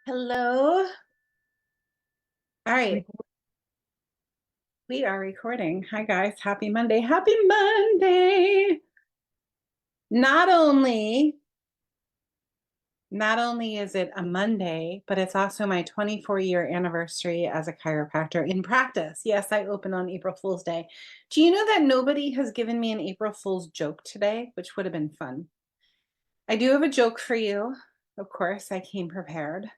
Hello. All right. We are recording. Hi, guys. Happy Monday. Happy Monday. Not only, not only is it a Monday, but it's also my 24-year anniversary as a chiropractor in practice. Yes, I opened on April Fool's Day. Do you know that nobody has given me an April Fool's joke today, which would have been fun? I do have a joke for you. Of course, I came prepared.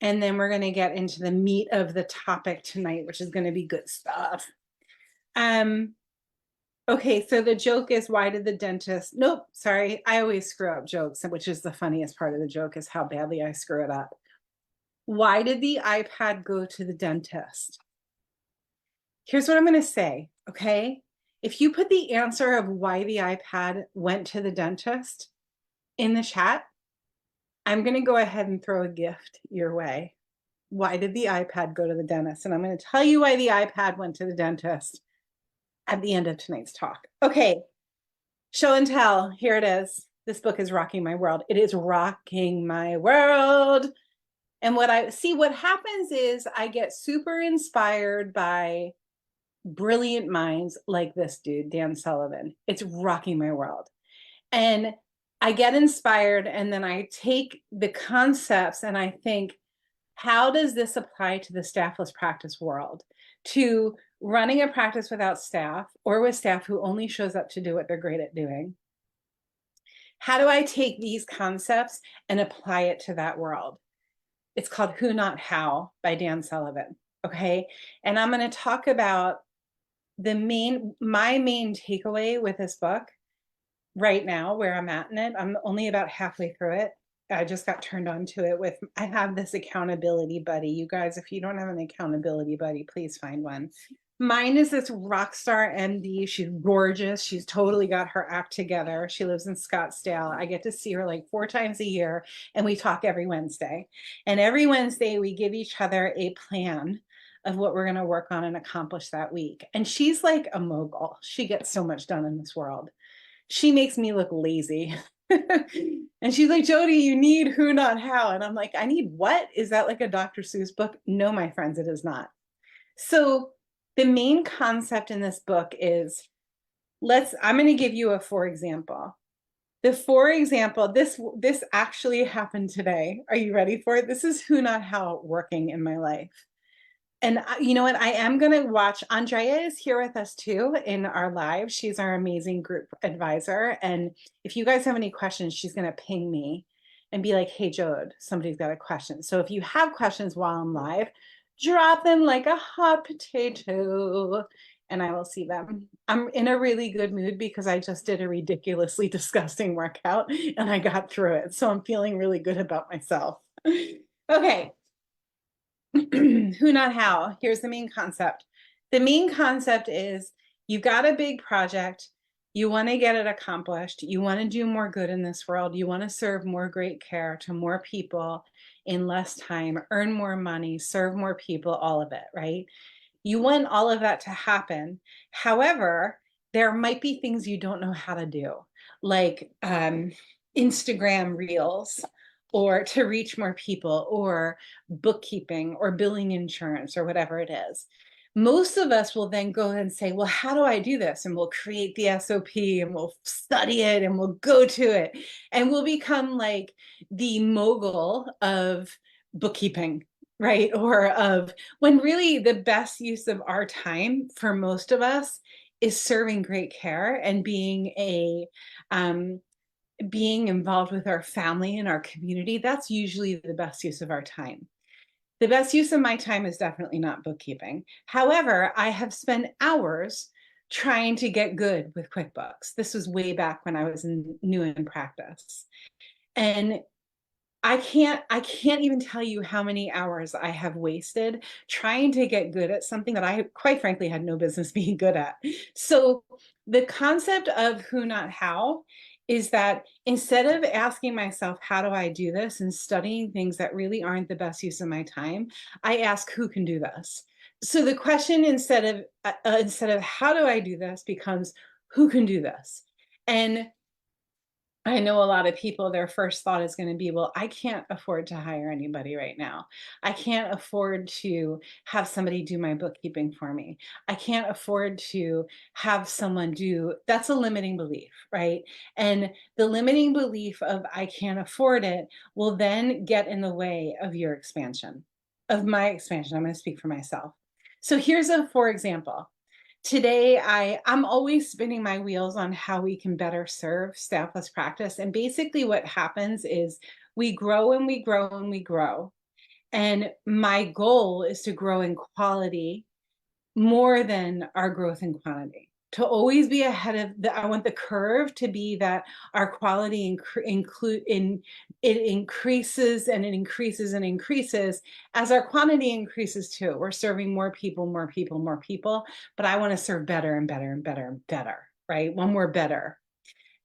And then we're going to get into the meat of the topic tonight, which is going to be good stuff. Um, okay, so the joke is, why did the dentist, nope, sorry, I always screw up jokes, which is the funniest part of the joke is how badly I screw it up. Why did the iPad go to the dentist? Here's what I'm going to say, okay? If you put the answer of why the iPad went to the dentist in the chat, I'm going to go ahead and throw a gift your way. Why did the iPad go to the dentist? And I'm going to tell you why the iPad went to the dentist at the end of tonight's talk. Okay, show and tell. Here it is. This book is rocking my world. It is rocking my world. And what happens is I get super inspired by brilliant minds like this dude, Dan Sullivan. It's rocking my world. And I get inspired, and then I take the concepts and I think, how does this apply to the staffless practice world? To running a practice without staff or with staff who only shows up to do what they're great at doing? How do I take these concepts and apply it to that world? It's called Who Not How by Dan Sullivan. Okay. And I'm going to talk about my main takeaway with this book right now, where I'm at in it. I'm only about halfway through it. I just got turned on to it I have this accountability buddy. You guys, if you don't have an accountability buddy, please find one. Mine is this rock star MD. She's gorgeous. She's totally got her act together. She lives in Scottsdale. I get to see her like 4 times a year, and we talk every Wednesday. And every Wednesday, we give each other a plan of what we're going to work on and accomplish that week. And she's like a mogul. She gets so much done in this world. She makes me look lazy. And she's like, Jody, you need Who Not How. And I'm like, I need what? Is that like a Dr. Seuss book? No, my friends, it is not. So the main concept in this book is, I'm going to give you a for example. The for example, this actually happened today. Are you ready for it? This is Who Not How working in my life. And you know what? I am going to watch. Andrea is here with us too in our live. She's our amazing group advisor. And if you guys have any questions, she's going to ping me and be like, hey, Jode, somebody's got a question. So if you have questions while I'm live, drop them like a hot potato and I will see them. I'm in a really good mood because I just did a ridiculously disgusting workout and I got through it. So I'm feeling really good about myself. Okay. Who Not How. Here's the main concept. The main concept is, you got a big project, you want to get it accomplished, you want to do more good in this world, you want to serve more great care to more people in less time, earn more money, serve more people, all of it, right? You want all of that to happen. However, there might be things you don't know how to do, like Instagram reels, or to reach more people, or bookkeeping, or billing insurance, or whatever it is. Most of us will then go and say, well, how do I do this? And we'll create the SOP and we'll study it and we'll go to it. And we'll become like the mogul of bookkeeping, right? Or of, when really the best use of our time for most of us is serving great care and being involved with our family and our community. That's usually the best use of our time. The best use of my time is definitely not bookkeeping. However, I have spent hours trying to get good with QuickBooks. This was way back when I was new in practice. And I can't even tell you how many hours I have wasted trying to get good at something that I, quite frankly, had no business being good at. So the concept of Who Not How is that instead of asking myself, how do I do this, and studying things that really aren't the best use of my time, I ask, who can do this? So the question instead of how do I do this becomes, who can do this? And I know a lot of people, their first thought is going to be, well, I can't afford to hire anybody right now. I can't afford to have somebody do my bookkeeping for me. I can't afford to have someone do, that's a limiting belief, right? And the limiting belief of I can't afford it will then get in the way of your expansion, of my expansion. I'm going to speak for myself. So here's a, for example. Today, I'm always spinning my wheels on how we can better serve staffless practice. And basically what happens is we grow and we grow and we grow. And my goal is to grow in quality more than our growth in quantity. To always be ahead of the, I want the curve to be that our quality it increases and it increases and increases as our quantity increases too. We're serving more people, more people, more people, but I want to serve better and better and better and better, right? When we're better.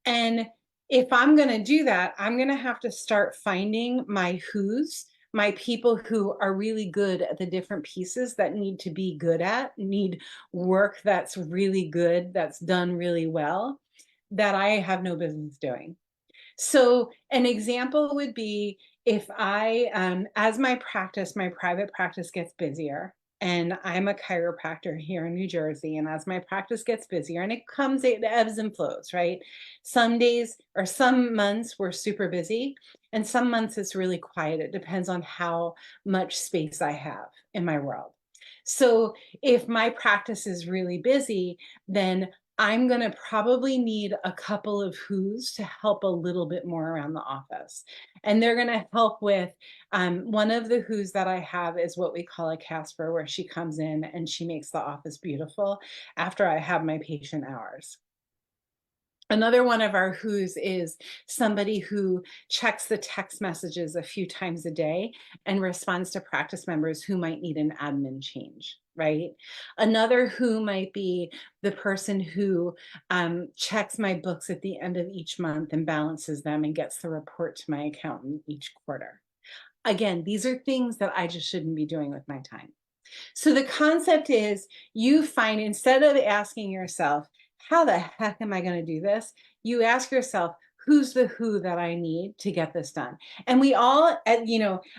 And if I'm going to do that, I'm going to have to start finding my who's, my people who are really good at the different pieces that need to be good at, need work that's really good, that's done really well, that I have no business doing. So an example would be if I, as my practice, my private practice gets busier, and I'm a chiropractor here in New Jersey, and as my practice gets busier, and it ebbs and flows, right? Some days or some months we're super busy, and some months it's really quiet. It depends on how much space I have in my world. So if my practice is really busy, then I'm going to probably need a couple of who's to help a little bit more around the office. And they're going to help with one of the who's that I have is what we call a Casper, where she comes in and she makes the office beautiful after I have my patient hours. Another one of our who's is somebody who checks the text messages a few times a day and responds to practice members who might need an admin change, right? Another who might be the person who checks my books at the end of each month and balances them and gets the report to my accountant each quarter. Again, these are things that I just shouldn't be doing with my time. So the concept is you find, instead of asking yourself, how the heck am I going to do this? You ask yourself, who's the who that I need to get this done? And we all,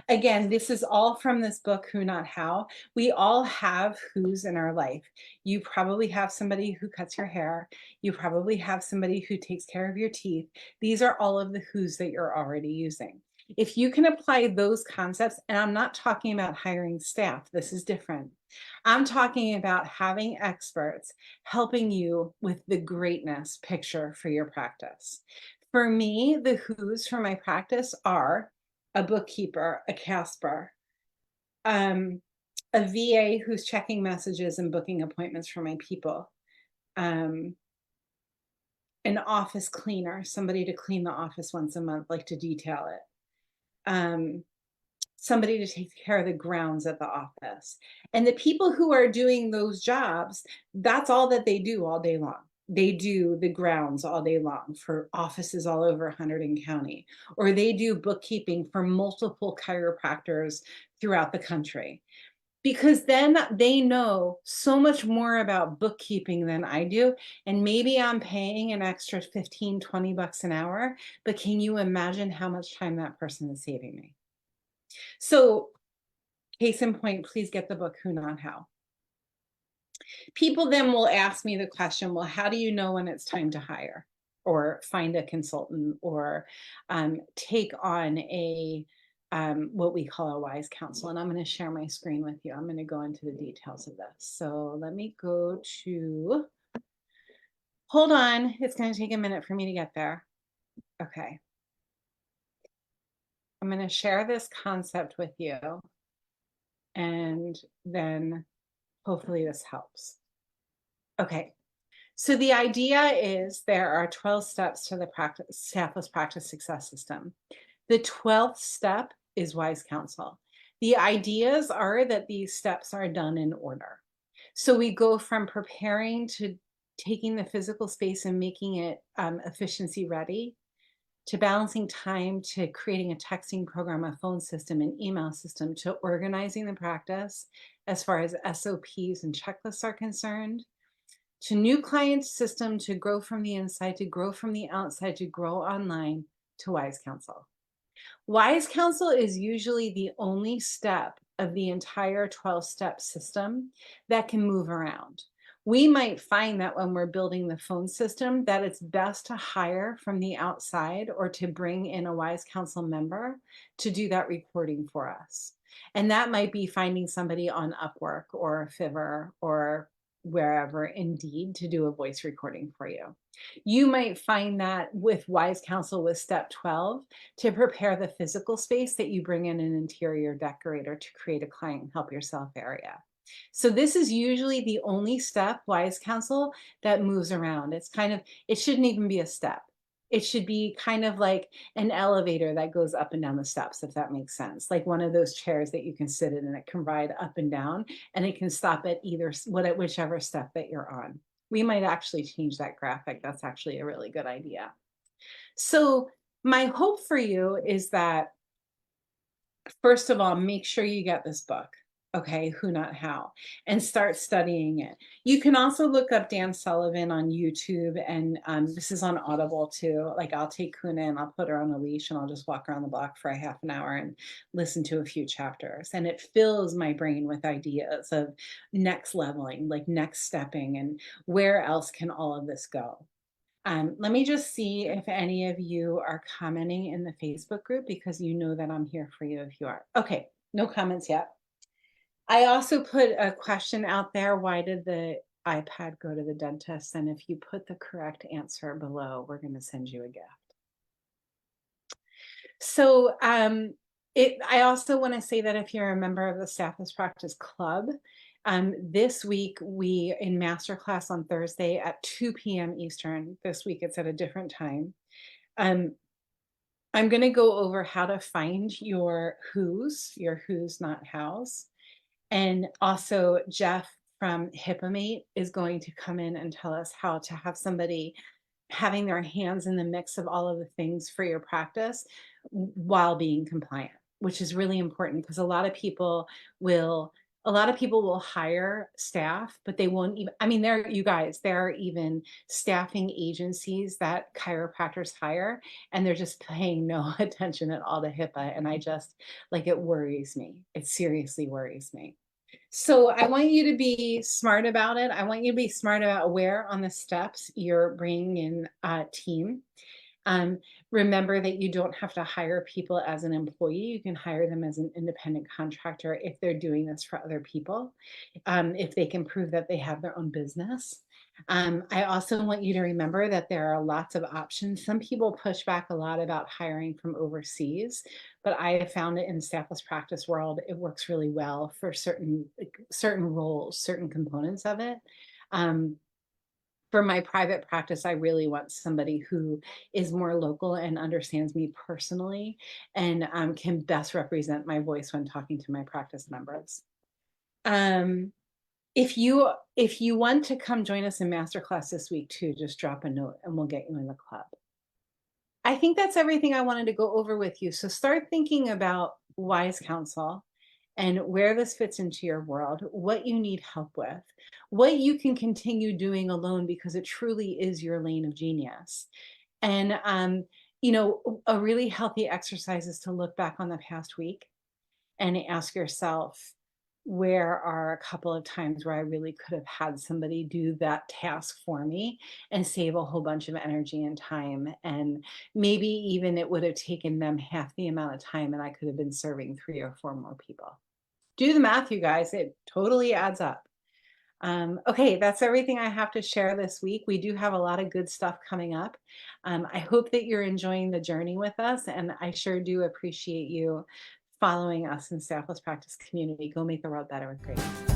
again, this is all from this book, Who Not How. We all have who's in our life. You probably have somebody who cuts your hair. You probably have somebody who takes care of your teeth. These are all of the who's that you're already using. If you can apply those concepts, and I'm not talking about hiring staff, this is different. I'm talking about having experts helping you with the greatness picture for your practice. For me, the who's for my practice are a bookkeeper, a Casper, a VA who's checking messages and booking appointments for my people, an office cleaner, somebody to clean the office once a month, like to detail it. Somebody to take care of the grounds at the office. And the people who are doing those jobs, that's all that they do all day long. They do the grounds all day long for offices all over Hunterdon County, or they do bookkeeping for multiple chiropractors throughout the country. Because then they know so much more about bookkeeping than I do. And maybe I'm paying an extra 15, 20 bucks an hour, but can you imagine how much time that person is saving me? So case in point, please get the book, Who Not How. People then will ask me the question, well, how do you know when it's time to hire or find a consultant or take on a what we call a wise counsel? And I'm going to share my screen with you. I'm going to go into the details of this. So let me go to, hold on. It's going to take a minute for me to get there. Okay. I'm going to share this concept with you. And then hopefully this helps. Okay. So the idea is there are 12 steps to the staffless practice success system. The 12th step is wise counsel. The ideas are that these steps are done in order. So we go from preparing to taking the physical space and making it efficiency ready, to balancing time, to creating a texting program, a phone system, an email system, to organizing the practice as far as SOPs and checklists are concerned, to new client system, to grow from the inside, to grow from the outside, to grow online, to wise counsel. Wise counsel is usually the only step of the entire 12-step system that can move around. We might find that when we're building the phone system that it's best to hire from the outside or to bring in a wise counsel member to do that recording for us. And that might be finding somebody on Upwork or Fiverr or wherever Indeed to do a voice recording for you. You might find that with wise counsel with step 12 to prepare the physical space that you bring in an interior decorator to create a client help yourself area. So this is usually the only step, wise counsel, that moves around. It's kind of, it shouldn't even be a step. It should be kind of like an elevator that goes up and down the steps, if that makes sense. Like one of those chairs that you can sit in and it can ride up and down and it can stop at either, whichever step that you're on. We might actually change that graphic. That's actually a really good idea. So my hope for you is that, first of all, make sure you get this book, okay, Who Not How, and start studying it. You can also look up Dan Sullivan on YouTube, and this is on Audible too. Like I'll take Kuna and I'll put her on a leash and I'll just walk around the block for a half an hour and listen to a few chapters. And it fills my brain with ideas of next leveling, like next stepping, and where else can all of this go. Let me just see if any of you are commenting in the Facebook group because you know that I'm here for you if you are. Okay, no comments yet. I also put a question out there. Why did the iPad go to the dentist? And if you put the correct answer below, we're going to send you a gift. So I also want to say that if you're a member of the Staffless Practice Club, this week we in masterclass on Thursday at 2 p.m. Eastern. This week it's at a different time. I'm going to go over how to find your who's not how's. And also Jeff from HIPAMate is going to come in and tell us how to have somebody having their hands in the mix of all of the things for your practice while being compliant, which is really important because a lot of people will hire staff, but they won't even, I mean, there are even staffing agencies that chiropractors hire, and they're just paying no attention at all to HIPAA. And I just, like, it worries me. It seriously worries me. So I want you to be smart about it. I want you to be smart about where on the steps you're bringing in a team. Remember that you don't have to hire people as an employee. You can hire them as an independent contractor if they're doing this for other people, if they can prove that they have their own business. I also want you to remember that there are lots of options. Some people push back a lot about hiring from overseas, but I have found it in the staffless practice world, it works really well for certain roles, certain components of it. For my private practice, I really want somebody who is more local and understands me personally and can best represent my voice when talking to my practice members. If you want to come join us in masterclass this week too, just drop a note and we'll get you in the club. I think that's everything I wanted to go over with you. So start thinking about wise counsel and where this fits into your world, what you need help with, what you can continue doing alone because it truly is your lane of genius. And, a really healthy exercise is to look back on the past week and ask yourself, where are a couple of times where I really could have had somebody do that task for me and save a whole bunch of energy and time. And maybe even it would have taken them half the amount of time and I could have been serving 3 or 4 more people. Do the math, you guys. It totally adds up. Okay, that's everything I have to share this week. We do have a lot of good stuff coming up. I hope that you're enjoying the journey with us, and I sure do appreciate you following us in Staffless Practice Community. Go make the world better with Grace.